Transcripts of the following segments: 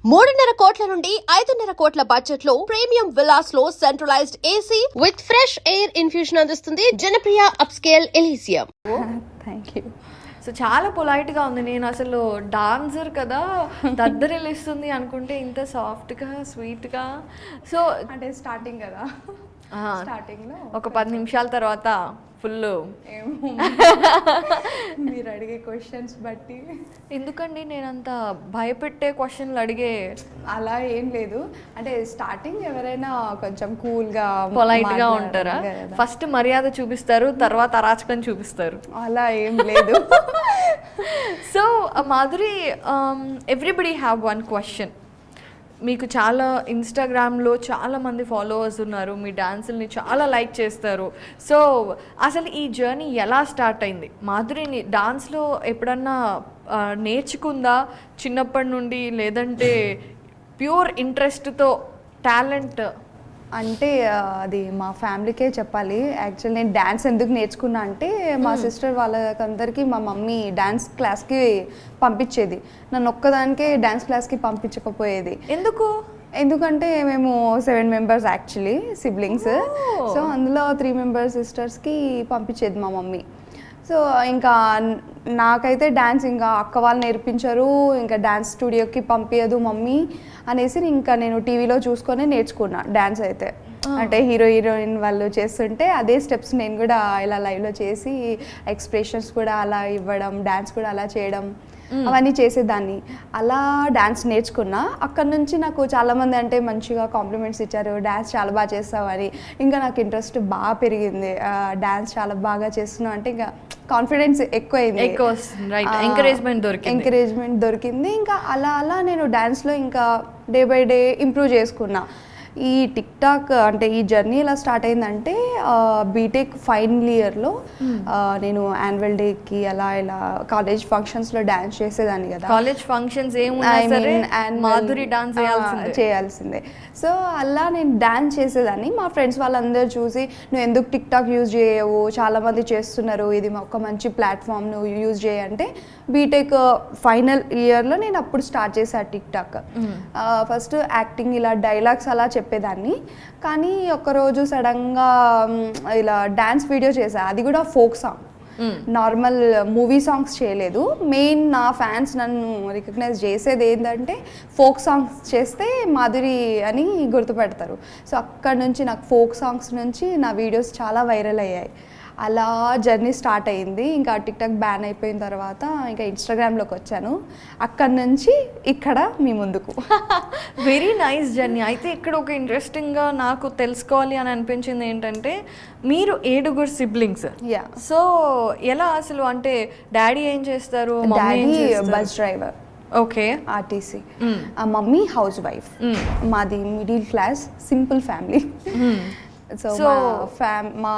3.5 కోట్ల నుండి 5.5 కోట్ల బడ్జెట్ లో ప్రీమియం విల్లాస్ లో centralised AC with fresh air infusion అందిస్తుంది Janapriya upscale Elysium. Thank you. So చాలా పొలైట్గా ఉంది. నేను అసలు డాన్సర్ కదా దద్దరిల్లిస్తుంది అనుకుంటే ఇంత సాఫ్ట్గా స్వీట్గా. సో అంటే స్టార్టింగ్ కదా, స్టార్టింగ్లో ఒక 10 నిమిషాల తర్వాత ఫుల్ ఏమో మీరు అడిగే క్వశ్చన్స్ బట్టి. ఎందుకండి నేనంత భయపెట్టే క్వశ్చన్లు అడిగే అలా ఏం లేదు. అంటే స్టార్టింగ్ ఎవరైనా కొంచెం కూల్గా పొలైట్గా ఉంటారా? ఫస్ట్ మర్యాద చూపిస్తారు, తర్వాత అరాచకం చూపిస్తారు. అలా ఏం లేదు. So Madhuri, everybody have one question. మీకు చాలా ఇన్స్టాగ్రామ్లో చాలామంది ఫాలోవర్స్ ఉన్నారు, మీ డాన్సుల్ని చాలా లైక్ చేస్తారు. సో అసలు ఈ జర్నీ ఎలా స్టార్ట్ అయింది? మాధురిని డాన్స్లో ఎప్పుడన్నా నేర్చుకుందా చిన్నప్పటి నుండి, లేదంటే ప్యూర్ ఇంట్రెస్ట్తో టాలెంట్? అంటే అది మా ఫ్యామిలీకే చెప్పాలి. యాక్చువల్ నేను డ్యాన్స్ ఎందుకు నేర్చుకున్నా అంటే మా సిస్టర్ వాళ్ళకందరికీ మా మమ్మీ డ్యాన్స్ క్లాస్కి పంపించేది, నన్ను ఒక్కదానికే డ్యాన్స్ క్లాస్కి పంపించకపోయేది. ఎందుకంటే మేము 7 మెంబర్స్ యాక్చువల్లీ సిబ్లింగ్స్. సో అందులో 3 మెంబర్స్ సిస్టర్స్కి పంపించేది మా మమ్మీ. సో ఇంకా నాకైతే డ్యాన్స్ ఇంకా అక్క వాళ్ళు నేర్పించరు, ఇంకా డ్యాన్స్ స్టూడియోకి పంపించదు మమ్మీ అనేసి ఇంకా నేను టీవీలో చూసుకొని నేర్చుకున్నా డ్యాన్స్ అయితే. అంటే హీరోయిన్ వాళ్ళు చేస్తుంటే అదే స్టెప్స్ నేను కూడా ఇలా లైవ్లో చేసి ఎక్స్ప్రెషన్స్ కూడా అలా ఇవ్వడం, డ్యాన్స్ కూడా అలా చేయడం, అవన్నీ చేసేదాన్ని. అలా డ్యాన్స్ నేర్చుకున్నా. అక్కడ నుంచి నాకు చాలామంది అంటే మంచిగా కాంప్లిమెంట్స్ ఇచ్చారు, డ్యాన్స్ చాలా బాగా చేస్తావు అని. ఇంకా నాకు ఇంట్రెస్ట్ బాగా పెరిగింది, డ్యాన్స్ చాలా బాగా చేస్తున్నావు అంటే ఇంకా కాన్ఫిడెన్స్ ఎక్కువైంది, ఎంకరేజ్మెంట్ దొరికింది. ఇంకా అలా అలా నేను డ్యాన్స్లో ఇంకా డే బై డే ఇంప్రూవ్ చేసుకున్నా. ఈ టిక్ టాక్ అంటే ఈ జర్నీ ఎలా స్టార్ట్ అయిందంటే బీటెక్ ఫైనల్ ఇయర్లో నేను యాన్యువల్ డేకి అలా ఇలా కాలేజ్ ఫంక్షన్స్లో డ్యాన్స్ చేసేదాన్ని కదా. కాలేజ్ ఫంక్షన్స్ మాధురి డాన్స్ చేయాల్సిందే. సో అలా నేను డ్యాన్స్ చేసేదాన్ని. మా ఫ్రెండ్స్ వాళ్ళందరూ చూసి నువ్వు ఎందుకు టిక్ టాక్ యూజ్ చేయవు, చాలామంది చేస్తున్నారు, ఇది ఒక మంచి ప్లాట్ఫామ్, నువ్వు యూజ్ చేయంటే బీటెక్ ఫైనల్ ఇయర్లో నేను అప్పుడు స్టార్ట్ చేశాను టిక్ టాక్. ఫస్ట్ యాక్టింగ్ ఇలా డైలాగ్స్ అలా చెప్పేదాన్ని. కానీ ఒకరోజు సడన్గా ఇలా డ్యాన్స్ వీడియో చేశా, అది కూడా folk song, normal movie songs చేయలేదు. మెయిన్ నా ఫ్యాన్స్ నన్ను రికగ్నైజ్ చేసేది ఏంటంటే ఫోక్ సాంగ్స్ చేస్తే మాధురి అని గుర్తుపెడతారు. సో అక్కడ నుంచి నాకు ఫోక్ సాంగ్స్ నుంచి నా వీడియోస్ చాలా వైరల్ అయ్యాయి. అలా జర్నీ స్టార్ట్ అయింది. ఇంకా టిక్ టాక్ బ్యాన్ అయిపోయిన తర్వాత ఇంకా ఇన్స్టాగ్రామ్లోకి వచ్చాను. అక్కడి నుంచి ఇక్కడ మీ ముందుకు. Very nice journey. అయితే ఇక్కడ ఒక ఇంట్రెస్టింగ్గా నాకు తెలుసుకోవాలి అని అనిపించింది ఏంటంటే మీరు 7 సిబ్లింగ్స్. సో ఎలా అసలు అంటే డాడీ ఏం చేస్తారు? Bus driver. Okay. RTC. Mummy house wife. మాది middle class simple family. So మా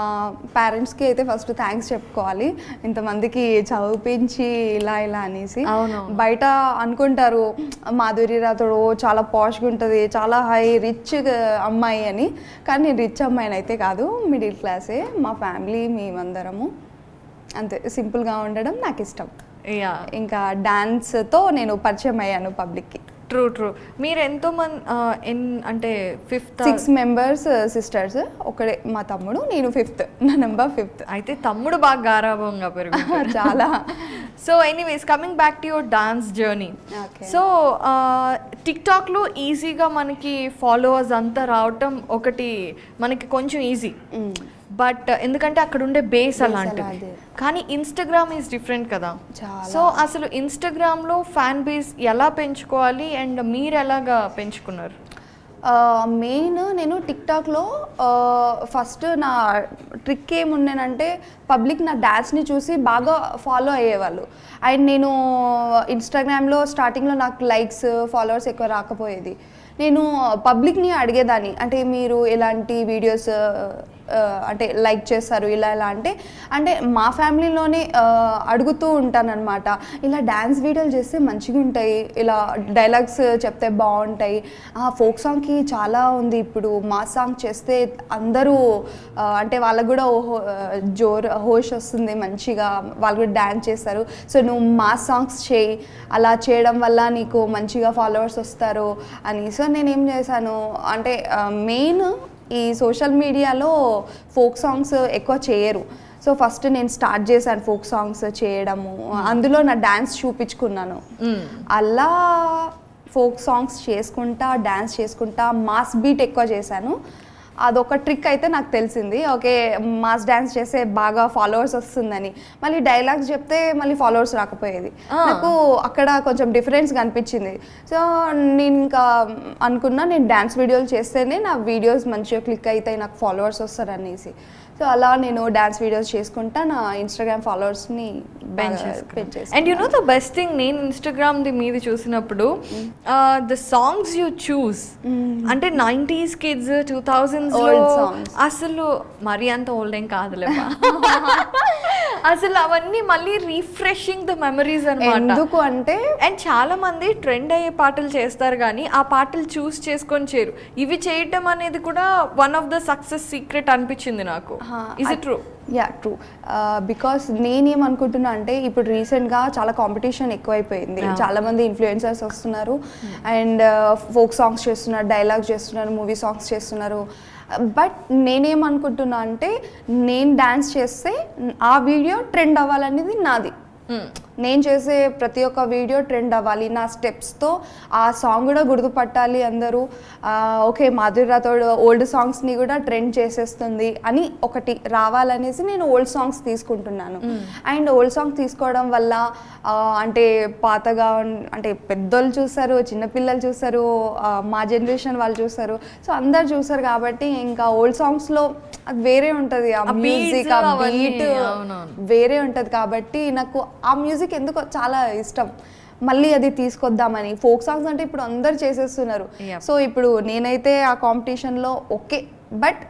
పేరెంట్స్కి అయితే ఫస్ట్ థ్యాంక్స్ చెప్పుకోవాలి, ఇంతమందికి చదివించి ఇలా ఇలా అనేసి. బయట అనుకుంటారు మాధురి రాథోడ్ చాలా పాష్గా ఉంటుంది, చాలా హై రిచ్ అమ్మాయి అని. కానీ నేను రిచ్ అమ్మాయిని అయితే కాదు, మిడిల్ క్లాసే. మా ఫ్యామిలీ మేమందరము అంతే, సింపుల్గా ఉండడం నాకు ఇష్టం. ఇంకా డాన్స్తో నేను పరిచయం అయ్యాను పబ్లిక్కి. ట్రూ. మీరు ఎంతోమంది అంటే 6 మెంబర్స్ సిస్టర్స్, ఒకడే మా తమ్ముడు, నేను 5th, నా నెంబర్ 5th. అయితే తమ్ముడు బాగా గారాభంగా పెరుగుతాడు చాలా. So anyways, coming back to your dance journey. So టిక్ టాక్లో ఈజీగా మనకి ఫాలోవర్స్ అంతా రావటం ఒకటి మనకి కొంచెం ఈజీ, బట్ ఎందుకంటే అక్కడ ఉండే బేస్ అలాంటిది. కానీ ఇన్స్టాగ్రామ్ ఈజ్ డిఫరెంట్ కదా. సో అసలు ఇన్స్టాగ్రామ్లో ఫ్యాన్ బేస్ ఎలా పెంచుకోవాలి అండ్ మీరు ఎలాగా పెంచుకున్నారు? మెయిన్ నేను టిక్ టాక్లో ఫస్ట్ నా ట్రిక్ ఏముండేనంటే పబ్లిక్ నా డాన్స్ని చూసి బాగా ఫాలో అయ్యేవాళ్ళు. అండ్ నేను ఇన్స్టాగ్రామ్లో స్టార్టింగ్లో నాకు లైక్స్ ఫాలోవర్స్ ఎక్కువ రాకపోయేది. నేను పబ్లిక్ని అడిగేదాన్ని, అంటే మీరు ఎలాంటి వీడియోస్ అంటే లైక్ చేస్తారు ఇలా ఇలా అంటే మా ఫ్యామిలీలోనే అడుగుతూ ఉంటానన్నమాట. ఇలా డ్యాన్స్ వీడియోలు చేస్తే మంచిగా ఉంటాయి, ఇలా డైలాగ్స్ చెప్తే బాగుంటాయి, ఫోక్ సాంగ్కి అమ్మాయిలకి చాలా ఉంది ఇప్పుడు మాస్ సాంగ్ చేస్తే అందరూ అంటే వాళ్ళకు కూడా హోష్ వస్తుంది మంచిగా, వాళ్ళు కూడా డ్యాన్స్ చేస్తారు. సో నువ్వు మాస్ సాంగ్స్ చేయి, అలా చేయడం వల్ల నీకు మంచిగా ఫాలోవర్స్ వస్తారు అని. సో నేనేం చేశాను అంటే మెయిన్ ఈ సోషల్ మీడియాలో ఫోక్ సాంగ్స్ ఎక్కువ చేయరు. సో ఫస్ట్ నేను స్టార్ట్ చేశాను ఫోక్ సాంగ్స్ చేయడము, అందులో నా డ్యాన్స్ చూపించుకున్నాను. అలా ఫోక్ సాంగ్స్ చేసుకుంటా డ్యాన్స్ చేసుకుంటా మాస్ బీట్ ఎక్కువ చేశాను. అదొక ట్రిక్ అయితే నాకు తెలిసింది. ఓకే మాస్ డ్యాన్స్ చేస్తే బాగా ఫాలోవర్స్ వస్తుందని. మళ్ళీ డైలాగ్స్ చెప్తే మళ్ళీ ఫాలోవర్స్ రాకపోయేది. నాకు అక్కడ కొంచెం డిఫరెన్స్ కనిపించింది. సో నేను ఇంకా అనుకున్నా నేను డ్యాన్స్ వీడియోలు చేస్తేనే నా వీడియోస్ మంచిగా క్లిక్ అవుతాయి, నాకు ఫాలోవర్స్ వస్తారు అనేసి. సో అలా నేను డ్యాన్స్ వీడియోస్ చేసుకుంటా నా ఇన్స్టాగ్రామ్ ఫాలోవర్స్ని పెంచేసి. And you know the best thing, నేను ఇన్స్టాగ్రామ్ది మీది చూసినప్పుడు ద సాంగ్స్ యూ చూస్ అంటే 90s కిడ్స్ 2000s అసలు మరీ అంత ఓల్డ్ ఏం కాదులేమా అసలు అవన్నీ మళ్ళీ రీఫ్రెషింగ్ ద మెమరీస్ అన్నమాట. ఎందుకు అంటే అండ్ చాలా మంది ట్రెండ్ అయ్యే పాటలు చేస్తారు కానీ ఆ పాటలు చూస్ చేసుకొని చేయరు. ఇవి చేయటం అనేది కూడా one of the success secret అనిపించింది నాకు. Is it true? Yeah true. Because నేనేమనుకుంటున్నా అంటే ఇప్పుడు రీసెంట్గా చాలా కాంపిటీషన్ ఎక్కువైపోయింది. చాలామంది ఇన్ఫ్లుయెన్సర్స్ వస్తున్నారు అండ్ ఫోక్ సాంగ్స్ చేస్తున్నారు, డైలాగ్స్ చేస్తున్నారు, మూవీ సాంగ్స్ చేస్తున్నారు. బట్ నేనేమనుకుంటున్నా అంటే నేను డ్యాన్స్ చేస్తే ఆ వీడియో ట్రెండ్ అవ్వాలనేది నాది. నేను చేసే ప్రతి ఒక్క వీడియో ట్రెండ్ అవ్వాలి, నా స్టెప్స్తో ఆ సాంగ్ కూడా గుర్తుపట్టాలి అందరూ. ఓకే మాధురి రాథోడ్ ఓల్డ్ సాంగ్స్ని కూడా ట్రెండ్ చేసేస్తుంది అని ఒకటి రావాలనేసి నేను ఓల్డ్ సాంగ్స్ తీసుకుంటున్నాను. అండ్ ఓల్డ్ సాంగ్స్ తీసుకోవడం వల్ల అంటే పాతగా అంటే పెద్దోళ్ళు చూస్తారు, చిన్నపిల్లలు చూస్తారు, మా జనరేషన్ వాళ్ళు చూస్తారు. సో అందరు చూస్తారు కాబట్టి ఇంకా ఓల్డ్ సాంగ్స్లో అది వేరే ఉంటుంది, ఆ మ్యూజిక్ ఆ బీట్ వేరే ఉంటుంది. కాబట్టి నాకు ఆ మ్యూజిక్ ఎందుకో చాలా ఇష్టం. మళ్ళీ అది తీసుకొద్దామని. ఫోక్ సాంగ్స్ అంటే ఇప్పుడు అందరు చేసేస్తున్నారు. సో ఇప్పుడు నేనైతే ఆ కాంపిటీషన్లో ఓకే, బట్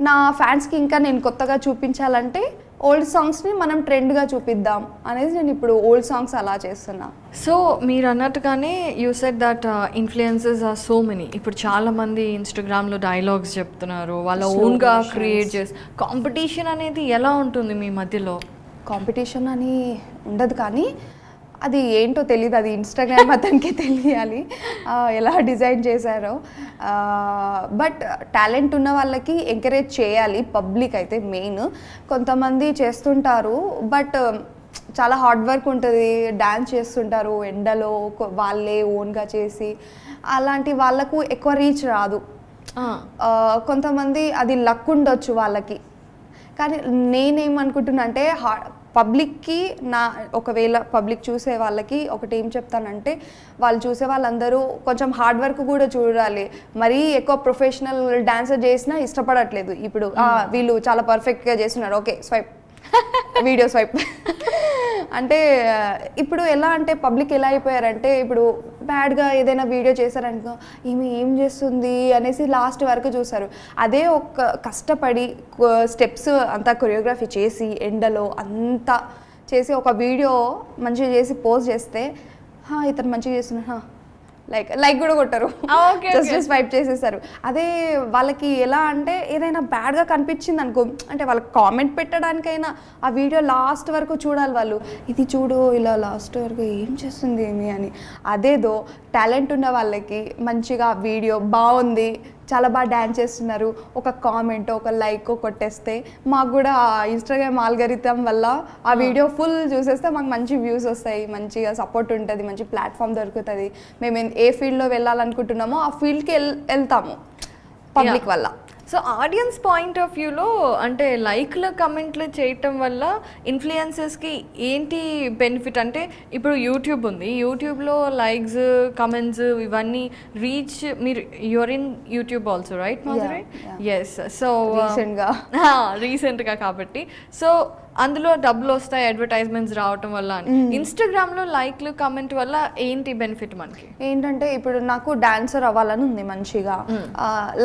నా ఫ్యాన్స్కి ఇంకా నేను కొత్తగా చూపించాలంటే ఓల్డ్ సాంగ్స్ని మనం ట్రెండ్గా చూపిద్దాం అనేది నేను ఇప్పుడు ఓల్డ్ సాంగ్స్ అలా చేస్తున్నా. సో మీరు అన్నట్టుగానే you said that influencers are so many. ఇప్పుడు చాలామంది ఇన్స్టాగ్రామ్లో డైలాగ్స్ చెప్తున్నారు, వాళ్ళ ఓన్గా క్రియేట్ చేసి. కాంపిటీషన్ అనేది ఎలా ఉంటుంది మీ మధ్యలో? కాంపిటీషన్ అని ఉండదు కానీ అది ఏంటో తెలియదు, అది ఇన్స్టాగ్రామ్ అతనికే తెలియాలి ఎలా డిజైన్ చేశారో. బట్ టాలెంట్ ఉన్న వాళ్ళకి ఎంకరేజ్ చేయాలి పబ్లిక్ అయితే మెయిన్. కొంతమంది చేస్తుంటారు బట్ చాలా హార్డ్ వర్క్ ఉంటుంది, డ్యాన్స్ చేస్తుంటారు ఎండలో వాళ్ళే ఓన్గా చేసి. అలాంటి వాళ్ళకు ఎక్కువ రీచ్ రాదు. కొంతమంది అది లక్ ఉండొచ్చు వాళ్ళకి. కానీ నేనేమనుకుంటున్నా అంటే పబ్లిక్కి ఒకవేళ పబ్లిక్ చూసే వాళ్ళకి ఒకటి ఏం చెప్తానంటే, వాళ్ళు చూసే వాళ్ళందరూ కొంచెం హార్డ్ వర్క్ కూడా చూడాలి. మరీ ఎక్కువ ప్రొఫెషనల్ డాన్సర్ చేసినా ఇష్టపడట్లేదు. ఇప్పుడు వీళ్ళు చాలా పర్ఫెక్ట్గా చేస్తున్నారు, ఓకే స్వైప్ వీడియో స్వైప్ అంటే ఇప్పుడు ఎలా అంటే పబ్లిక్ ఎలా అయిపోయారంటే ఇప్పుడు బ్యాడ్గా ఏదైనా వీడియో చేశారనుకో ఈమె ఏం చేస్తుంది అనేసి లాస్ట్ వరకు చూస్తారు. అదే ఒక కష్టపడి స్టెప్స్ అంతా కొరియోగ్రఫీ చేసి ఎండలో అంతా చేసి ఒక వీడియో మంచిగా చేసి పోస్ట్ చేస్తే ఇతను మంచిగా చేస్తున్నా లైక్ కూడా కొట్టరు, జస్ట్ స్వైప్ చేసేస్తారు. అదే వాళ్ళకి ఎలా అంటే ఏదైనా బ్యాడ్గా కనిపించింది అనుకో, అంటే వాళ్ళకి కామెంట్ పెట్టడానికైనా ఆ వీడియో లాస్ట్ వరకు చూడాలి వాళ్ళు. ఇది చూడు ఇలా లాస్ట్ వరకు ఏం చేస్తుంది ఏమి అని. అదేదో టాలెంట్ ఉన్న వాళ్ళకి మంచిగా వీడియో బాగుంది, చాలా బాగా డ్యాన్స్ చేస్తున్నారు, ఒక కామెంట్ ఒక లైక్ కొట్టేస్తే మాకు కూడా ఇన్స్టాగ్రామ్ ఆల్గరిథం వల్ల ఆ వీడియో ఫుల్ చూసేస్తే మాకు మంచి వ్యూస్ వస్తాయి, మంచిగా సపోర్ట్ ఉంటుంది, మంచి ప్లాట్ఫామ్ దొరుకుతుంది. మేము ఏ ఫీల్డ్లో వెళ్ళాలనుకుంటున్నామో ఆ ఫీల్డ్కి వెళ్తాము పబ్లిక్ వల్ల. సో ఆడియన్స్ పాయింట్ ఆఫ్ వ్యూలో అంటే లైక్లు కమెంట్లు చేయటం వల్ల ఇన్ఫ్లుయెన్సర్స్కి ఏంటి బెనిఫిట్ అంటే, ఇప్పుడు యూట్యూబ్ ఉంది, యూట్యూబ్లో లైక్స్ కమెంట్స్ ఇవన్నీ రీచ్, మీరు you're in YouTube also right Madhuri? Yes. So రీసెంట్గా కాబట్టి సో అందులో డబ్బులు వస్తాయి అడ్వర్టైజ్మెంట్స్ రావటం వల్ల. ఇన్స్టాగ్రామ్లో లైక్లు కమెంట్ వల్ల ఏంటి బెనిఫిట్ మనకి? ఏంటంటే ఇప్పుడు నాకు డాన్సర్ అవ్వాలని ఉంది మంచిగా.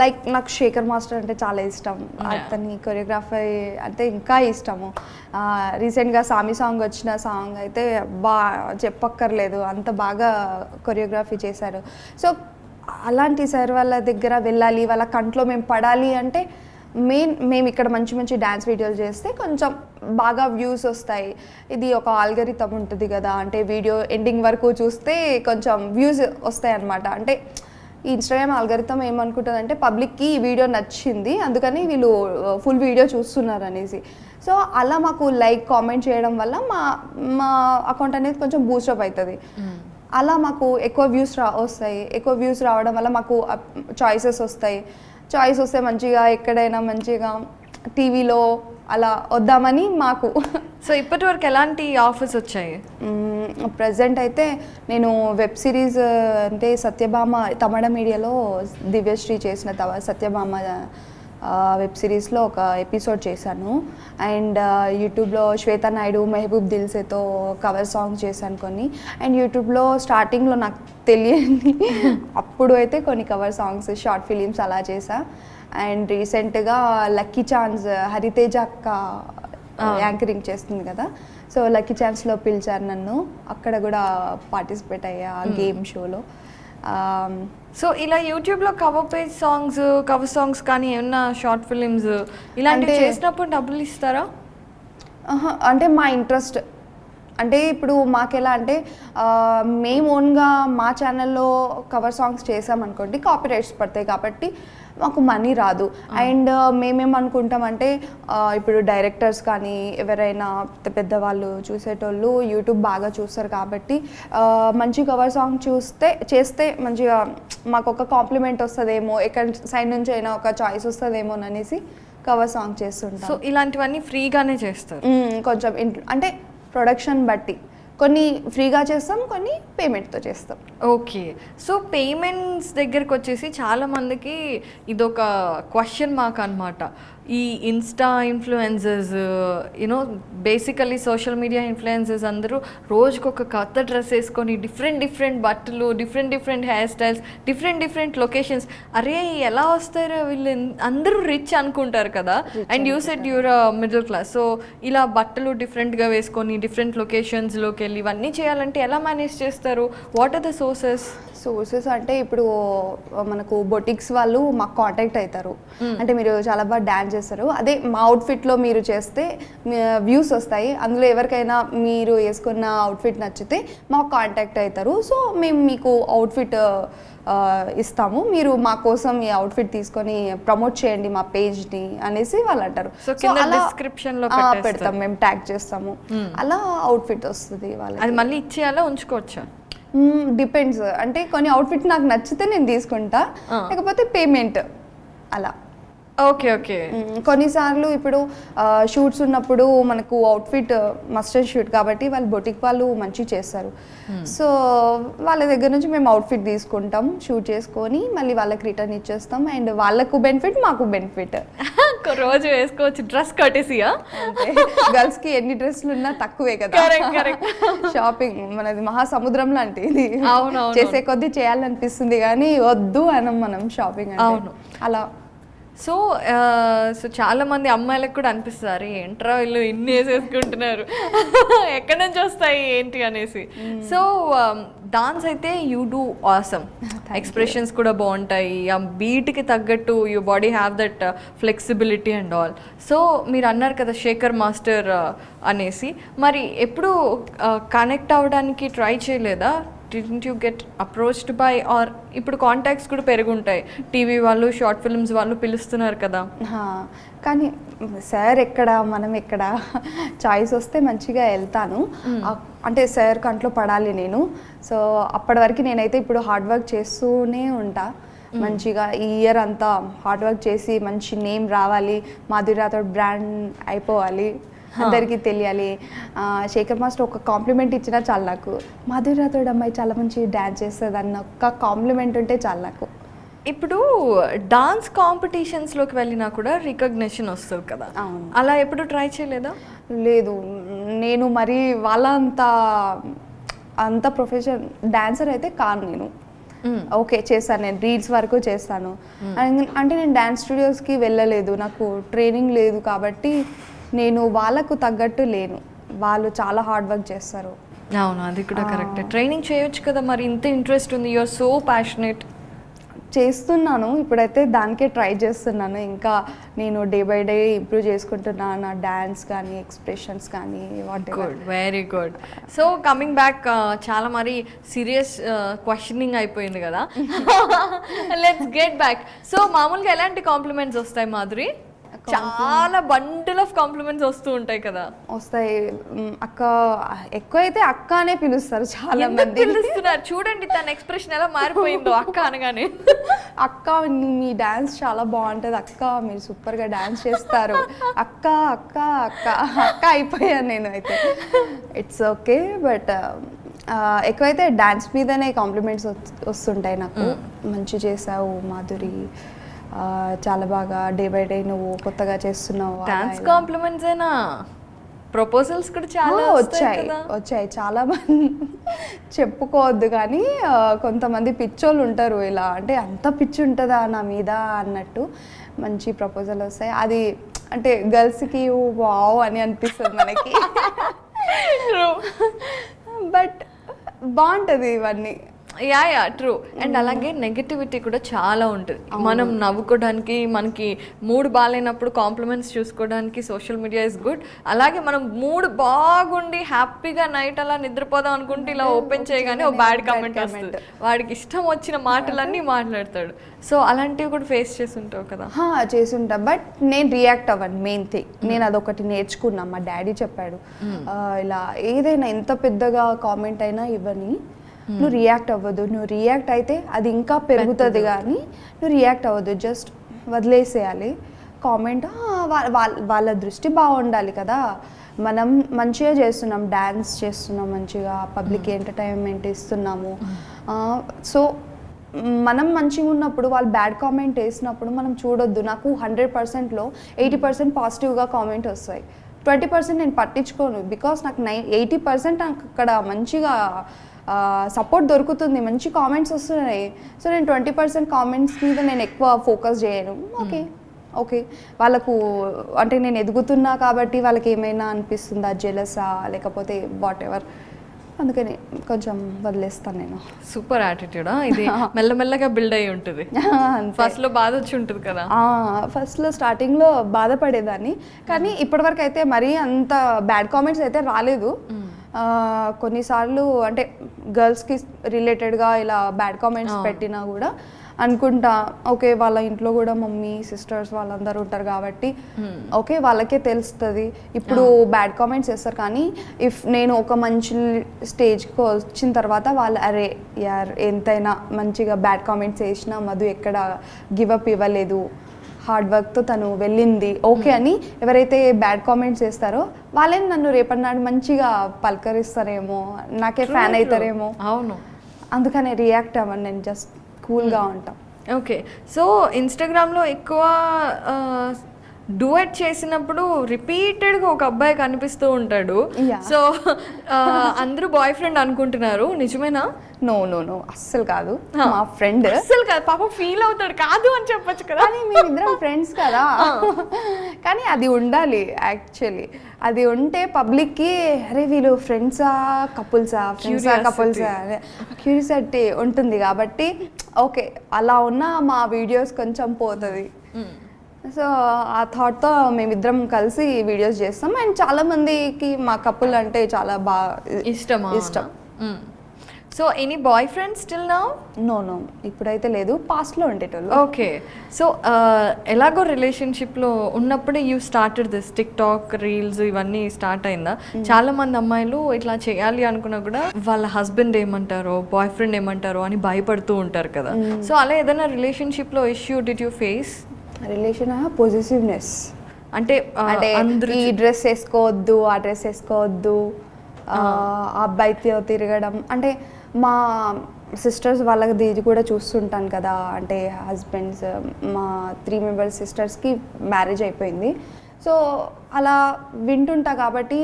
లైక్ నాకు శేఖర్ మాస్టర్ అంటే చాలా ఇష్టం, అతని కొరియోగ్రఫీ అంటే ఇంకా ఇష్టము. రీసెంట్గా సామి సాంగ్ వచ్చిన సాంగ్ అయితే చెప్పక్కర్లేదు, అంత బాగా కొరియోగ్రఫీ చేశారు. సో అలాంటి సార్ వాళ్ళ దగ్గర వెళ్ళాలి, వాళ్ళ కంట్లో మేము పడాలి అంటే మేము ఇక్కడ మంచి మంచి డ్యాన్స్ వీడియోలు చేస్తే కొంచెం బాగా వ్యూస్ వస్తాయి. ఇది ఒక ఆల్గరిథం ఉంటుంది కదా, అంటే వీడియో ఎండింగ్ వరకు చూస్తే కొంచెం వ్యూస్ వస్తాయి అన్నమాట. అంటే ఈ ఇన్స్టాగ్రామ్ ఆల్గరిథం ఏమనుకుంటుంది అంటే పబ్లిక్కి ఈ వీడియో నచ్చింది అందుకని వీళ్ళు ఫుల్ వీడియో చూస్తున్నారు అనేసి. సో అలా మాకు లైక్ కామెంట్ చేయడం వల్ల మా అకౌంట్ అనేది కొంచెం బూస్టప్ అవుతుంది. అలా మాకు ఎక్కువ వ్యూస్ వస్తాయి. ఎక్కువ వ్యూస్ రావడం వల్ల మాకు చాయిసెస్ వస్తాయి. చాయిస్ వస్తే మంచిగా ఎక్కడైనా మంచిగా టీవీలో అలా వద్దామని మాకు. సో ఇప్పటి వరకు ఎలాంటి ఆఫర్స్ వచ్చాయి? ప్రజెంట్ అయితే నేను వెబ్ సిరీస్ అంటే సత్యభామ తమిళ మీడియాలో దివ్యశ్రీ చేసిన సత్యభామ వెబ్ సిరీస్లో ఒక ఎపిసోడ్ చేశాను. అండ్ యూట్యూబ్లో శ్వేతా నాయుడు, మెహబూబ్ దిల్సేతో కవర్ సాంగ్స్ చేశాను కొన్ని. అండ్ యూట్యూబ్లో స్టార్టింగ్లో నాకు తెలియని అప్పుడు అయితే కొన్ని కవర్ సాంగ్స్, షార్ట్ ఫిలిమ్స్ అలా చేశా. అండ్ రీసెంట్గా లక్కీ ఛాన్స్ హరితేజ అక్క యాంకరింగ్ చేస్తుంది కదా, సో లక్కీ ఛాన్స్లో పిలిచారు నన్ను. అక్కడ కూడా పార్టిసిపేట్ అయ్యా ఆ గేమ్ షోలో. సో ఇలా యూట్యూబ్లో కవర్ సాంగ్స్ కానీ ఏమన్నా షార్ట్ ఫిలిమ్స్ ఇలాంటివి చేసినప్పుడు డబ్బులు ఇస్తారా? అంటే మా ఇంట్రెస్ట్, అంటే ఇప్పుడు మాకెలా అంటే మేము ఓన్గా మా ఛానల్లో కవర్ సాంగ్స్ చేసామనుకోండి కాపీరైట్స్ పడతాయి కాబట్టి మాకు మనీ రాదు. అండ్ మేమేమనుకుంటామంటే ఇప్పుడు డైరెక్టర్స్ కానీ ఎవరైనా పెద్దవాళ్ళు చూసేటోళ్ళు యూట్యూబ్ బాగా చూస్తారు కాబట్టి మంచి కవర్ సాంగ్ చేస్తే మంచిగా మాకు ఒక కాంప్లిమెంట్ వస్తుందేమో, ఎక్కడి సైడ్ నుంచి అయినా ఒక చాయిస్ వస్తుందేమో అనేసి కవర్ సాంగ్ చేస్తుంటాం. సో ఇలాంటివన్నీ ఫ్రీగానే చేస్తారు? కొంచెం అంటే ప్రొడక్షన్ బట్టి కొన్ని ఫ్రీగా చేస్తాం, కొన్ని పేమెంట్తో చేస్తాం. ఓకే. సో పేమెంట్స్ దగ్గరకు వచ్చేసి చాలామందికి ఇదొక క్వశ్చన్ మార్క్ అనమాట. ఈ Insta influencers you know basically social media influencers అందరూ రోజుకొక కొత్త డ్రెస్ వేసుకొని డిఫరెంట్ బట్టలు, different hair styles, different locations. అరే ఎలా వస్తారో వీళ్ళు, అందరూ రిచ్ అనుకుంటారు కదా. And you said you're middle class. So ఇలా బట్టలు డిఫరెంట్గా వేసుకొని డిఫరెంట్ లొకేషన్స్లోకి వెళ్ళి ఇవన్నీ చేయాలంటే ఎలా మేనేజ్ చేస్తారు? వాట్ ఆర్ ద సోర్సెస్ అంటే ఇప్పుడు మనకు బొటిక్స్ వాళ్ళు మాకు కాంటాక్ట్ అవుతారు. అంటే మీరు చాలా బాగా డ్యాన్స్ చేస్తారు, అదే మా అవుట్ఫిట్లో మీరు చేస్తే వ్యూస్ వస్తాయి, అందులో ఎవరికైనా మీరు వేసుకున్న అవుట్ఫిట్ నచ్చితే మాకు కాంటాక్ట్ అవుతారు. సో మేము మీకు అవుట్ఫిట్ ఇస్తాము, మీరు మా కోసం ఈ అవుట్ఫిట్ తీసుకొని ప్రమోట్ చేయండి మా పేజ్ని అనేసి వాళ్ళు అంటారు. సో డిస్క్రిప్షన్లో పెడతాం, మేము ట్యాగ్ చేస్తాము, అలా అవుట్ఫిట్ వస్తుంది వాళ్ళకి. అది మళ్ళీ ఇచ్చేయాలా, ఉంచుకోవచ్చా? డిపెండ్స్. అంటే కొన్ని అవుట్ఫిట్ నాకు నచ్చితే నేను తీసుకుంటా, లేకపోతే పేమెంట్ అలా. ఓకే. కొన్నిసార్లు ఇప్పుడు షూట్స్ ఉన్నప్పుడు మనకు అవుట్ఫిట్ మస్టర్డ్ షూట్ కాబట్టి వాళ్ళు బొటిక్ వాళ్ళు మంచిగా చేస్తారు. సో వాళ్ళ దగ్గర నుంచి మేము అవుట్ఫిట్ తీసుకుంటాం, షూట్ చేసుకొని మళ్ళీ వాళ్ళకి రిటర్న్ ఇచ్చేస్తాం. అండ్ వాళ్ళకు బెనిఫిట్, మాకు బెనిఫిట్. రోజు వేసుకోవచ్చు. డ్రెస్ కట్టేసియా? గర్ల్స్కి ఎన్ని డ్రెస్సులు ఉన్నా తక్కువే కదా. షాపింగ్ మనది మహాసముద్రం లాంటిది, చేసే కొద్దీ చేయాలనిపిస్తుంది కానీ వద్దు అనం మనం షాపింగ్ అంటే. అలా సో చాలా మంది అమ్మాయిలకు కూడా అనిపిస్తారు, ఏంట్రా వీళ్ళు ఇన్ని వేసేసుకుంటున్నారు, ఎక్కడి నుంచి వస్తాయి ఏంటి అనేసి. సో డాన్స్ అయితే యూ డూ ఆసమ్, ఎక్స్ప్రెషన్స్ కూడా బాగుంటాయి, ఆ బీట్కి తగ్గట్టు you body have that flexibility and all. So మీరు అన్నారు కదా శేఖర్ మాస్టర్ అనేసి, మరి ఎప్పుడు కనెక్ట్ అవ్వడానికి ట్రై చేయలేదా? Didn't you get approached by, or ఇప్పుడు కాంటాక్ట్స్ కూడా పెరుగుంటాయి, టీవీ వాళ్ళు, షార్ట్ ఫిల్మ్స్ వాళ్ళు పిలుస్తున్నారు కదా. కానీ సార్ ఎక్కడ, మనం ఎక్కడ, చాయిస్ వస్తే మంచిగా వెళ్తాను. అంటే సార్ కంట్లో పడాలి నేను. సో అప్పటి వరకు నేనైతే ఇప్పుడు హార్డ్ వర్క్ చేస్తూనే ఉంటా. మంచిగా ఈ ఇయర్ అంతా హార్డ్ వర్క్ చేసి మంచి నేమ్ రావాలి, మాధురి రాథోడ్ బ్రాండ్ అయిపోవాలి, అందరికీ తెలియాలి. శేఖర్ మాస్టర్ ఒక కాంప్లిమెంట్ ఇచ్చినా చాలు నాకు, మాధురి రాథోడ్ అమ్మాయి చాలా మంచి డ్యాన్స్ చేస్తుంది అన్న ఒక్క కాంప్లిమెంట్ ఉంటే చాలు నాకు. ఇప్పుడు డాన్స్ కాంపిటీషన్స్లోకి వెళ్ళినా కూడా రికగ్నిషన్ వస్తుంది కదా, అలా ఎప్పుడు ట్రై చేయలేదా? లేదు, నేను మరి వాళ్ళ అంత ప్రొఫెషన్ డాన్సర్ అయితే కాను నేను. ఓకే చేస్తాను, నేను రీల్స్ వరకు చేస్తాను. అంటే నేను డ్యాన్స్ స్టూడియోస్కి వెళ్ళలేదు, నాకు ట్రైనింగ్ లేదు కాబట్టి నేను వాళ్ళకు తగ్గట్టు లేను. వాళ్ళు చాలా హార్డ్ వర్క్ చేస్తారు. అవును, అది కూడా కరెక్ట్. ట్రైనింగ్ చేయొచ్చు కదా, మరి ఇంత ఇంట్రెస్ట్ ఉంది, యూఆర్ సో ప్యాషనేట్. చేస్తున్నాను ఇప్పుడైతే, దానికే ట్రై చేస్తున్నాను. ఇంకా నేను డే బై డే ఇంప్రూవ్ చేసుకుంటున్నాను, నా డ్యాన్స్ కానీ ఎక్స్ప్రెషన్స్ కానీ what good, very good. So coming back, చాలా మరి సీరియస్ క్వశ్చనింగ్ అయిపోయింది కదా. Let's get back. సో మామూలుగా ఎలాంటి కాంప్లిమెంట్స్ వస్తాయి మాధురి? చాలా బండిల్ ఆఫ్ కాంప్లిమెంట్స్ వస్తూ ఉంటాయి కదా. వస్తాయి అక్క, ఎక్కువైతే అక్క అనే పిలుస్తారు చాలా మంది. పిలుస్తున్నారు చూడండి, తన ఎక్స్ప్రెషన్ ఎలా మారిపోయిందో అక్క అనగానే. అక్క మీ డాన్స్ చాలా బాగుంటుంది అక్క, మీరు సూపర్గా డాన్స్ చేస్తారు అక్క అక్క అక్క అక్క అయిపోయాను నేను అయితే. ఇట్స్ ఓకే, బట్ ఎక్కువైతే డాన్స్ మీదనే కాంప్లిమెంట్స్ వస్తుంటాయి నాకు. మంచి చేసావు మాధురి, చాలా బాగా డే బై డే నువ్వు కొత్తగా చేస్తున్నావు. డాన్స్ కాంప్లిమెంట్స్ ఏనా, ప్రపోజల్స్ కూడా చాలా వచ్చాయి చాలా మంది. చెప్పుకోవద్దు కానీ కొంతమంది పిచ్చోళ్ళు ఉంటారు, ఇలా అంటే అంత పిచ్చి ఉంటుందా నా మీద అన్నట్టు మంచి ప్రపోజల్ వస్తాయి. అది అంటే గర్ల్స్కి వావ్ అని అనిపిస్తుంది మనకి. బట్ బాగుంటుంది ఇవన్నీ. Yeah true. అండ్ అలాగే నెగటివిటీ కూడా చాలా ఉంటుంది. మనం నవ్వుకోవడానికి, మనకి మూడ్ బాగాలేనప్పుడు కాంప్లిమెంట్స్ చూసుకోవడానికి సోషల్ మీడియా ఇస్ గుడ్. అలాగే మనం మూడ్ బాగుండి హ్యాపీగా నైట్ అలా నిద్రపోదాం అనుకుంటే ఇలా ఓపెన్ చేయగానే ఓ బ్యాడ్ కామెంట్ వస్తుంది, వాడికి ఇష్టం వచ్చిన మాటలన్నీ మాట్లాడతాడు. సో అలాంటివి కూడా ఫేస్ చేసి ఉంటావు కదా? చేసుంటా, బట్ నేను రియాక్ట్ అవ్వను. మెయిన్ థింగ్ నేను అదొకటి నేర్చుకున్నా, మా డాడీ చెప్పాడు ఇలా ఏదైనా ఎంత పెద్దగా కామెంట్ అయినా ఇవ్వని, నువ్వు రియాక్ట్ అవ్వదు. నువ్వు రియాక్ట్ అయితే అది ఇంకా పెరుగుతుంది, కానీ నువ్వు రియాక్ట్ అవ్వదు, జస్ట్ వదిలేసేయాలి. కామెంట్ వాళ్ళ దృష్టి బాగుండాలి కదా. మనం మంచిగా చేస్తున్నాం, డ్యాన్స్ చేస్తున్నాం, మంచిగా పబ్లిక్ ఎంటర్టైన్మెంట్ ఇస్తున్నాము. సో మనం మంచిగా ఉన్నప్పుడు వాళ్ళు బ్యాడ్ కామెంట్ వేసినప్పుడు మనం చూడొద్దు. నాకు 100%లో 80% పాజిటివ్గా కామెంట్ వస్తాయి, 20% నేను పట్టించుకోను. బికాస్ నాకు 80% నాకు అక్కడ మంచిగా సపోర్ట్ దొరుకుతుంది, మంచి కామెంట్స్ వస్తున్నాయి. సో నేను 20% కామెంట్స్ మీద నేను ఎక్కువ ఫోకస్ చేయను. ఓకే వాళ్ళకు అంటే నేను ఎదుగుతున్నా కాబట్టి వాళ్ళకి ఏమైనా అనిపిస్తుందా, జెలసా లేకపోతే వాట్ ఎవర్, అందుకని కొంచెం వదిలేస్తాను నేను. సూపర్ యాటిట్యూడ్ ఇది. మెల్లమెల్లగా బిల్డ్ అయ్యి ఉంటుంది. ఫస్ట్లో బాధ వచ్చి ఉంటుంది కదా? ఫస్ట్లో స్టార్టింగ్లో బాధపడేదాన్ని, కానీ ఇప్పటివరకు అయితే మరీ అంత బ్యాడ్ కామెంట్స్ అయితే రాలేదు. కొన్నిసార్లు అంటే గర్ల్స్కి రిలేటెడ్గా ఇలా బ్యాడ్ కామెంట్స్ పెట్టినా కూడా అనుకుంటా ఓకే వాళ్ళ ఇంట్లో కూడా మమ్మీ సిస్టర్స్ వాళ్ళందరూ ఉంటారు కాబట్టి ఓకే వాళ్ళకే తెలుస్తుంది. ఇప్పుడు బ్యాడ్ కామెంట్స్ చేస్తారు, కానీ ఇఫ్ నేను ఒక మంచి స్టేజ్కి వచ్చిన తర్వాత వాళ్ళు అరే యార్ ఎంతైనా మంచిగా బ్యాడ్ కామెంట్స్ వేసినా మధు ఎక్కడ గివప్ ఇవ్వలేదు, హార్డ్ వర్క్తో తను వెళ్ళింది ఓకే అని ఎవరైతే బ్యాడ్ కామెంట్స్ చేస్తారో వాళ్ళే నన్ను రేపటి నాడు మంచిగా పలకరిస్తారేమో, నాకే ఫ్యాన్ అవుతారేమో. అవును, అందుకనే రియాక్ట్ అవ్వను, నేను జస్ట్ కూల్గా ఉంటాం. ఓకే, సో ఇన్స్టాగ్రామ్లో ఎక్కువ డూయట్ చేసినప్పుడు రిపీటెడ్గా ఒక అబ్బాయి కనిపిస్తూ ఉంటాడు. సో అందరూ బాయ్ ఫ్రెండ్ అనుకుంటున్నారు, నిజమేనా? నో నో నో అస్సలు కాదు, మా ఫ్రెండ్. అస్సలు కాదు, పాపం ఫీల్ అవుతాడు, కాదు అని చెప్పొచ్చు కదా. కానీ మేమిద్దరం ఫ్రెండ్స్ కదా. కానీ అది ఉండాలి యాక్చువల్లీ, అది ఉంటే పబ్లిక్కి అరే వీళ్ళు ఫ్రెండ్సా కపుల్సా అనే క్యూరియాసిటీ ఉంటుంది. కాబట్టి ఓకే అలా ఉన్న మా వీడియోస్ కొంచెం పోతుంది. సో ఆ థాట్తో మేమిద్దరం కలిసి వీడియోస్ చేస్తాం. అండ్ చాలా మందికి మా కపుల్ అంటే చాలా బాగా ఇష్టం. So any boyfriend still now? No no ఇప్పుడైతే లేదు, పాస్ట్లో ఉండేటోళ్ళు. ఓకే, సో ఎలాగో రిలేషన్షిప్లో ఉన్నప్పుడే you started this TikTok reels ఇవన్నీ స్టార్ట్ అయిందా? చాలా మంది అమ్మాయిలు ఇట్లా చేయాలి అనుకున్నా కూడా వాళ్ళ హస్బెండ్ ఏమంటారో బాయ్ ఫ్రెండ్ ఏమంటారో అని భయపడుతూ ఉంటారు కదా. సో అలా ఏదైనా రిలేషన్షిప్లో issue did you face? Relation positiveness అంటే ఈ డ్రెస్ వేసుకోవద్దు, ఆ డ్రెస్ వేసుకోవద్దు, ఆ అబ్బాయితో తిరగడం. అంటే మా సిస్టర్స్ వాళ్ళకి ఇది కూడా చూస్తుంటాను కదా, అంటే హస్బెండ్స్ మా 3 మెంబర్స్ సిస్టర్స్కి మ్యారేజ్ అయిపోయింది. సో అలా వింటుంటా కాబట్టి,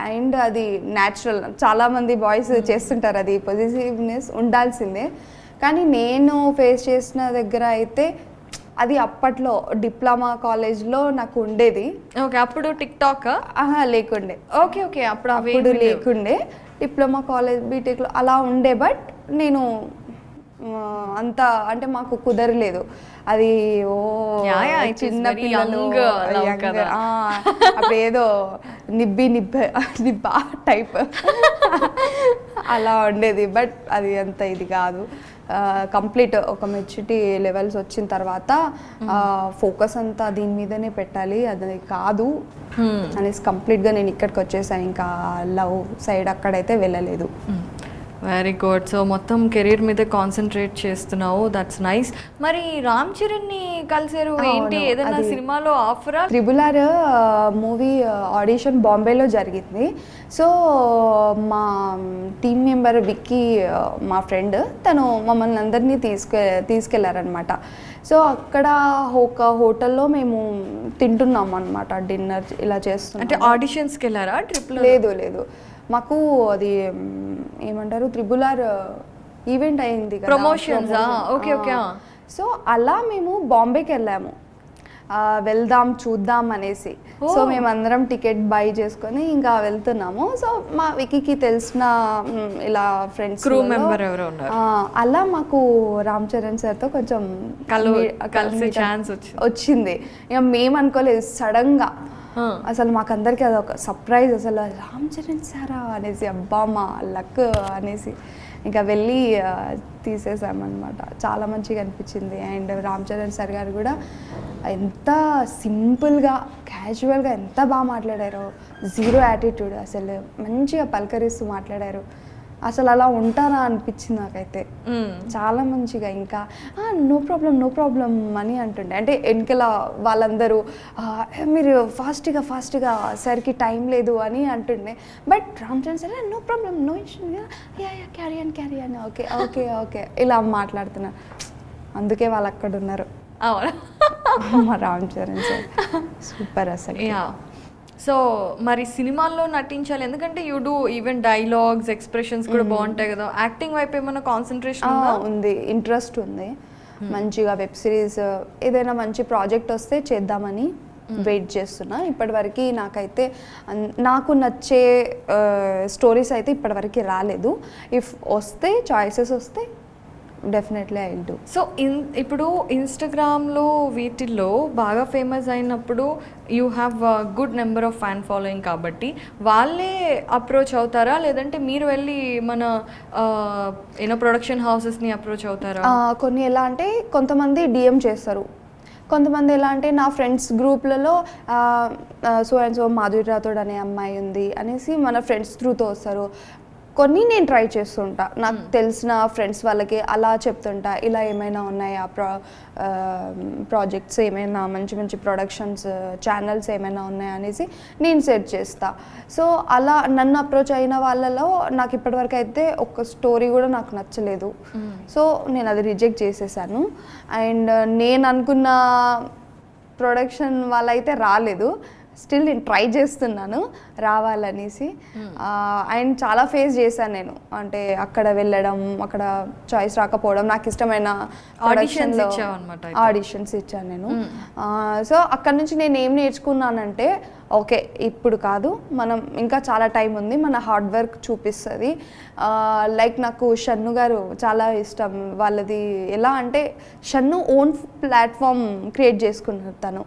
అండ్ అది న్యాచురల్, చాలామంది బాయ్స్ చేస్తుంటారు, అది పొజిటివ్నెస్ ఉండాల్సిందే. కానీ నేను ఫేస్ చేసిన దగ్గర అయితే అది అప్పట్లో డిప్లొమా కాలేజ్లో నాకు ఉండేది. ఓకే, అప్పుడు టిక్ టాక్ లేకుండే. ఓకే ఓకే, అప్పుడు లేకుండే. డిప్లొమా కాలేజ్ బీటెక్లో అలా ఉండే. బట్ నేను అంత అంటే మాకు కుదరలేదు అది. ఓ Yeah, yeah, it is చిన్న very పిల్లలు young love young, కదా. అప్పుడు ఏదో నిబ్బా టైప్ అలా ఉండేది. బట్ అది అంత ఇది కాదు. కంప్లీట్ ఒక మెచ్యూరిటీ లెవెల్స్ వచ్చిన తర్వాత ఫోకస్ అంతా దీని మీదనే పెట్టాలి, అది కాదు అనేసి కంప్లీట్గా నేను ఇక్కడికి వచ్చేసాను. ఇంకా లవ్ సైడ్ అక్కడైతే వెళ్ళలేదు. Very good. సో మొత్తం కెరీర్ మీద కాన్సన్ట్రేట్ చేస్తున్నావు, దట్స్ నైస్. మరి రామ్ చరణ్ని కలిసారు ఏంటి, అవును, ఏదైనా అది సినిమాలో ఆఫరా? త్రిబుల్ మూవీ ఆడిషన్ బాంబేలో జరిగింది. సో మా టీమ్ మెంబర్ విక్కీ, మా ఫ్రెండ్, తను మమ్మల్ని అందరినీ తీసుకెళ్లారనమాట. సో అక్కడ ఒక హోటల్లో మేము తింటున్నాం అనమాట, డిన్నర్ ఇలా చేస్తున్నాం. అంటే ఆడిషన్స్కి వెళ్ళారా ట్రిప్లో? లేదు మాకు అది ఏమంటారు త్రిబుల్ ఈవెంట్ అయింది కదా, ప్రమోషన్స్. Okay okay. సో అలా మేము బాంబేకి వెళ్ళాము, వెళ్దాం చూద్దాం అనేసి. సో మేమందరం టికెట్ బై చేసుకొని ఇంకా వెళ్తున్నాము. సో మా వికీకి తెలిసిన ఇలా ఫ్రెండ్స్, క్రూ మెంబర్ ఎవరో ఉన్నారు. అలా మాకు రామ్ చరణ్ సార్తో కొంచెం కలిసే ఛాన్స్ వచ్చింది. ఇక మేము అనుకోలేదు, సడన్గా అసలు మాకందరికి అదొక సర్ప్రైజ్, అసలు రామ్ చరణ్ సారా అనేసి, అబ్బా మా లక్ అనేసి ఇంకా వెళ్ళి తీసేసామన్నమాట. చాలా మంచిగా అనిపించింది. అండ్ రామ్ చరణ్ సార్ గారు కూడా ఎంత సింపుల్గా క్యాజువల్గా ఎంత బాగా మాట్లాడారో, జీరో యాటిట్యూడ్, అసలు మంచిగా పలకరిస్తూ మాట్లాడారు. అసలు అలా ఉంటారా అనిపించింది నాకైతే. చాలా మంచిగా ఇంకా నో ప్రాబ్లం అని అంటుండే. అంటే వెనకల వాళ్ళందరూ మీరు ఫాస్ట్గా సరికి టైం లేదు అని అంటుండే. But Ram Charan sir no problem, no issue, carry అని ఓకే ఇలా మాట్లాడుతున్నారు. అందుకే వాళ్ళు అక్కడ ఉన్నారు. మా రామ్ చరణ్ సార్ సూపర్ అసలు. సో మరి సినిమాల్లో నటించాలి, ఎందుకంటే you do even dialogues, expressions కూడా బాగుంటాయి కదా. యాక్టింగ్ వైపు ఏమైనా కాన్సన్ట్రేషన్ ఉంది, ఇంట్రెస్ట్ ఉంది. మంచిగా వెబ్ సిరీస్ ఏదైనా మంచి ప్రాజెక్ట్ వస్తే చేద్దామని వెయిట్ చేస్తున్నా. ఇప్పటివరకు నాకైతే నాకు నచ్చే స్టోరీస్ అయితే ఇప్పటివరకు రాలేదు. ఇఫ్ వస్తే, చాయిసెస్ వస్తే definitely I will do. So ఇప్పుడు ఇన్స్టాగ్రామ్లో వీటిల్లో బాగా ఫేమస్ అయినప్పుడు you have good number of fan following, కాబట్టి వాళ్ళే అప్రోచ్ అవుతారా, లేదంటే మీరు వెళ్ళి మన ఏదో ప్రొడక్షన్ హౌసెస్ని అప్రోచ్ అవుతారా? కొన్ని ఎలా అంటే కొంతమంది డిఎం చేస్తారు, కొంతమంది ఎలా అంటే నా ఫ్రెండ్స్ గ్రూప్లలో so and so Madhuri Rathod అనే అమ్మాయి ఉంది అనేసి మన ఫ్రెండ్స్ త్రూతో వస్తారు. కొన్ని నేను ట్రై చేస్తుంటా, నాకు తెలిసిన ఫ్రెండ్స్ వాళ్ళకి అలా చెప్తుంటా, ఇలా ఏమైనా ఉన్నాయా ప్రాజెక్ట్స్, ఏమైనా మంచి ప్రొడక్షన్స్ ఛానల్స్ ఏమైనా ఉన్నాయా అనేసి నేను సెర్చ్ చేస్తా. సో అలా నన్ను అప్రోచ్ అయిన వాళ్ళలో నాకు ఇప్పటివరకు అయితే ఒక స్టోరీ కూడా నాకు నచ్చలేదు. సో నేను అది రిజెక్ట్ చేసేసాను. అండ్ నేను అనుకున్న ప్రొడక్షన్ వాళ్ళైతే రాలేదు. స్టిల్ నేను ట్రై చేస్తున్నాను రావాలనేసి. అండ్ చాలా ఫేస్ చేశాను నేను, అంటే అక్కడ వెళ్ళడం, అక్కడ చాయిస్ రాకపోవడం, నాకు ఇష్టమైన ఆడిషన్స్ ఇచ్చాను నేను. సో అక్కడ నుంచి నేను ఏం నేర్చుకున్నానంటే, ఓకే ఇప్పుడు కాదు, మనం ఇంకా చాలా టైం ఉంది, మన హార్డ్ వర్క్ చూపిస్తుంది. లైక్ నాకు షన్ను గారు చాలా ఇష్టం. వాళ్ళది ఎలా అంటే షన్ను ఓన్ ప్లాట్ఫామ్ క్రియేట్ చేసుకున్నారు తను.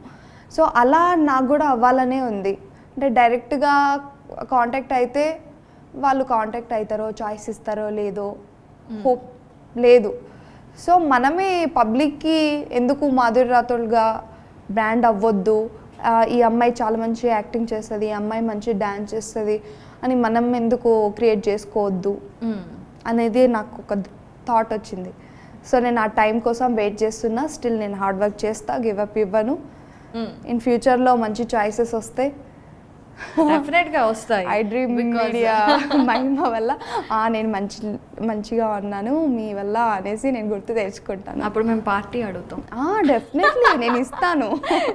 సో అలా నాకు కూడా అవ్వాలనే ఉంది. అంటే డైరెక్ట్గా కాంటాక్ట్ అయితే వాళ్ళు కాంటాక్ట్ అవుతారో, చాయిస్ ఇస్తారో లేదో హోప్ లేదు. సో మనమే పబ్లిక్కి ఎందుకు మాధురి రాథోడ్గా బ్రాండ్ అవ్వద్దు, ఈ అమ్మాయి చాలా మంచి యాక్టింగ్ చేస్తుంది, ఈ అమ్మాయి మంచి డ్యాన్స్ చేస్తుంది అని మనం ఎందుకు క్రియేట్ చేసుకోవద్దు అనేది నాకు ఒక థాట్ వచ్చింది. సో నేను ఆ టైం కోసం వెయిట్ చేస్తున్నా. స్టిల్ నేను హార్డ్ వర్క్ చేస్తా, గివ్ అప్ ఇవ్వను. ఇన్ ఫ్యూచర్లో మంచి చాయిసెస్ వస్తే డెఫినెట్గా వస్తాయి. ఐ డ్రీమ్ మీడియా మహిమ వల్ల నేను మంచిగా ఉన్నాను మీ వల్ల అనేసి నేను గుర్తు తెచ్చుకుంటాను. అప్పుడు మేము పార్టీ అడుగుతాం. డెఫినెట్లీ నేను ఇస్తాను.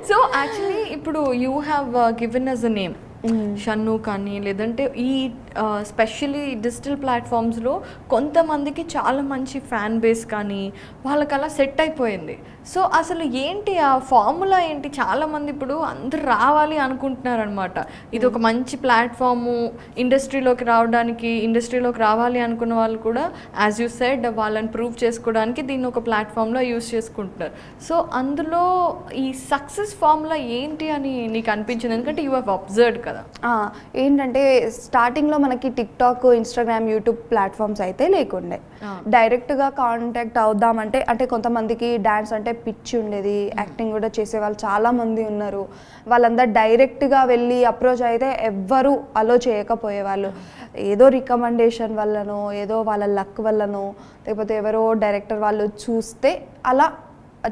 సో యాక్చువల్లీ ఇప్పుడు you have given us a name Shannu కానీ లేదంటే ఈ స్పెషల్లీ డిజిటల్ ప్లాట్ఫామ్స్లో కొంతమందికి చాలా మంచి ఫ్యాన్ బేస్ కానీ వాళ్ళకి అలా సెట్ అయిపోయింది. సో అసలు ఏంటి ఆ ఫార్ములా ఏంటి? చాలామంది ఇప్పుడు అందరు రావాలి అనుకుంటున్నారు అనమాట. ఇది ఒక మంచి ప్లాట్ఫాము, ఇండస్ట్రీలోకి రావాలి అనుకున్న వాళ్ళు కూడా యాజ్ యూ సెడ్ వాళ్ళని ప్రూవ్ చేసుకోవడానికి దీన్ని ఒక ప్లాట్ఫామ్లో యూస్ చేసుకుంటున్నారు. సో అందులో ఈ సక్సెస్ ఫార్ములా ఏంటి అని నీకు అనిపించింది? ఎందుకంటే యూ హ్యావ్ అబ్జర్వ్డ్ కదా. ఏంటంటే స్టార్టింగ్లో మనకి టిక్టాక్, ఇన్స్టాగ్రామ్, యూట్యూబ్ ప్లాట్ఫామ్స్ అయితే లేకుండే. డైరెక్ట్గా కాంటాక్ట్ అవుదామంటే అంటే కొంతమందికి డ్యాన్స్ అంటే పిచ్చి ఉండేది, యాక్టింగ్ కూడా చేసే వాళ్ళు చాలామంది ఉన్నారు. వాళ్ళందరూ డైరెక్ట్గా వెళ్ళి అప్రోచ్ అయితే ఎవ్వరూ అలో చేయకపోయేవాళ్ళు. ఏదో రికమెండేషన్ వల్లనో ఏదో వాళ్ళ లక్ వల్లనో లేకపోతే ఎవరో డైరెక్టర్ వాళ్ళు చూస్తే అలా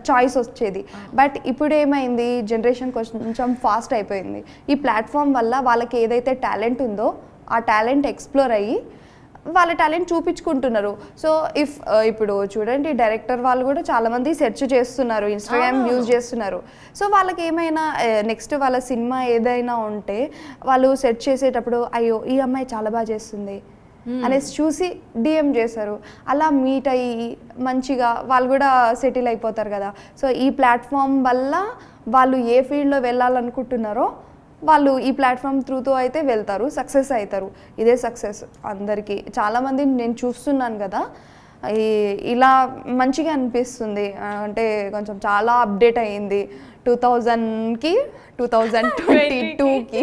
చాయిస్ వచ్చేది. బట్ ఇప్పుడు ఏమైంది, జనరేషన్ కొంచెం ఫాస్ట్ అయిపోయింది. ఈ ప్లాట్ఫామ్ వల్ల వాళ్ళకి ఏదైతే టాలెంట్ ఉందో ఆ టాలెంట్ ఎక్స్ప్లోర్ అయ్యి వాళ్ళ టాలెంట్ చూపించుకుంటున్నారు. సో ఇప్పుడు చూడండి, డైరెక్టర్ వాళ్ళు కూడా చాలామంది సెర్చ్ చేస్తున్నారు, ఇన్స్టాగ్రామ్ యూజ్ చేస్తున్నారు. సో వాళ్ళకి ఏమైనా నెక్స్ట్ వాళ్ళ సినిమా ఏదైనా ఉంటే వాళ్ళు సెర్చ్ చేసేటప్పుడు అయ్యో ఈ అమ్మాయి చాలా బాగా చేస్తుంది అనేసి చూసి డిఎం చేస్తారు. అలా మీట్ అయ్యి మంచిగా వాళ్ళు కూడా సెటిల్ అయిపోతారు కదా. సో ఈ ప్లాట్ఫామ్ వల్ల వాళ్ళు ఏ ఫీల్డ్లో వెళ్ళాలనుకుంటున్నారో వాళ్ళు ఈ ప్లాట్ఫామ్ త్రూతో అయితే వెళ్తారు, సక్సెస్ అవుతారు. ఇదే సక్సెస్ అందరికీ. చాలామంది నేను చూస్తున్నాను కదా, ఇలా మంచిగా అనిపిస్తుంది. అంటే కొంచెం చాలా అప్డేట్ అయ్యింది 2000కి 2022కి.